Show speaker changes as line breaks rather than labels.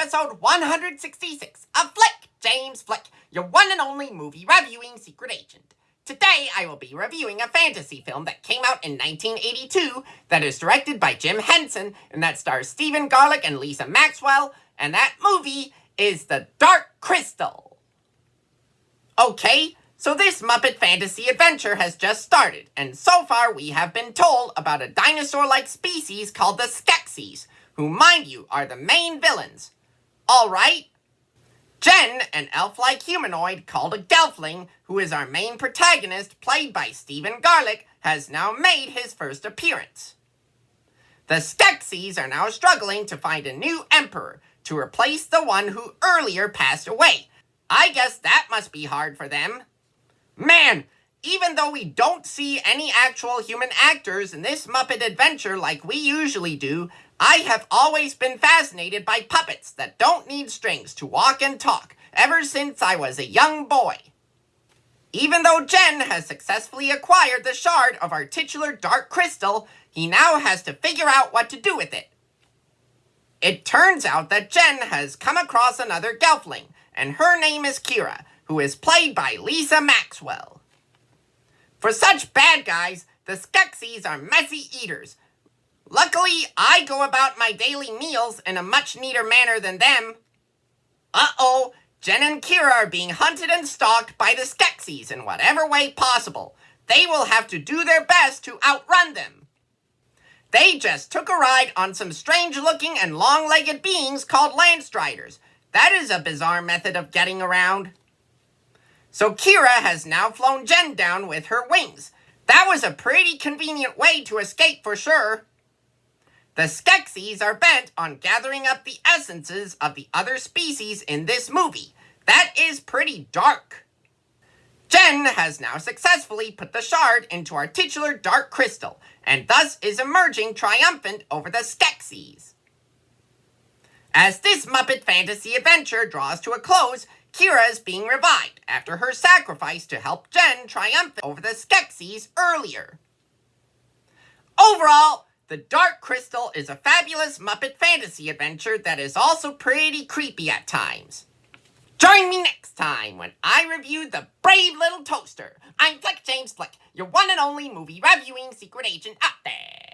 episode 166 of Flick James Flick, your one and only movie reviewing secret agent. Today I will be reviewing a fantasy film that came out in 1982 that is directed by Jim Henson and that stars Stephen Garlick and Lisa Maxwell, and that movie is The Dark Crystal. Okay, so this Muppet fantasy adventure has just started, and so far we have been told about a dinosaur-like species called the Skeksis, who, mind you, are the main villains. Alright. Jen, an elf-like humanoid called a Gelfling, who is our main protagonist, played by Stephen Garlick, has now made his first appearance. The Skeksis are now struggling to find a new emperor to replace the one who earlier passed away. I guess that must be hard for them. Man, even though we don't see any actual human actors in this Muppet adventure like we usually do, I have always been fascinated by puppets that don't need strings to walk and talk ever since I was a young boy. Even though Jen has successfully acquired the shard of our titular Dark Crystal, he now has to figure out what to do with it. It turns out that Jen has come across another Gelfling, and her name is Kira, who is played by Lisa Maxwell. For such bad guys, the Skeksis are messy eaters. Luckily, I go about my daily meals in a much neater manner than them. Uh-oh, Jen and Kira are being hunted and stalked by the Skeksis in whatever way possible. They will have to do their best to outrun them. They just took a ride on some strange-looking and long-legged beings called Landstriders. That is a bizarre method of getting around. So Kira has now flown Jen down with her wings. That was a pretty convenient way to escape for sure. The Skeksis are bent on gathering up the essences of the other species in this movie. That is pretty dark. Jen has now successfully put the shard into our titular Dark Crystal, and thus is emerging triumphant over the Skeksis. As this Muppet fantasy adventure draws to a close, Kira is being revived after her sacrifice to help Jen triumph over the Skeksis earlier. Overall, The Dark Crystal is a fabulous Muppet fantasy adventure that is also pretty creepy at times. Join me next time when I review The Brave Little Toaster. I'm Flick James Flick, your one and only movie reviewing secret agent out there.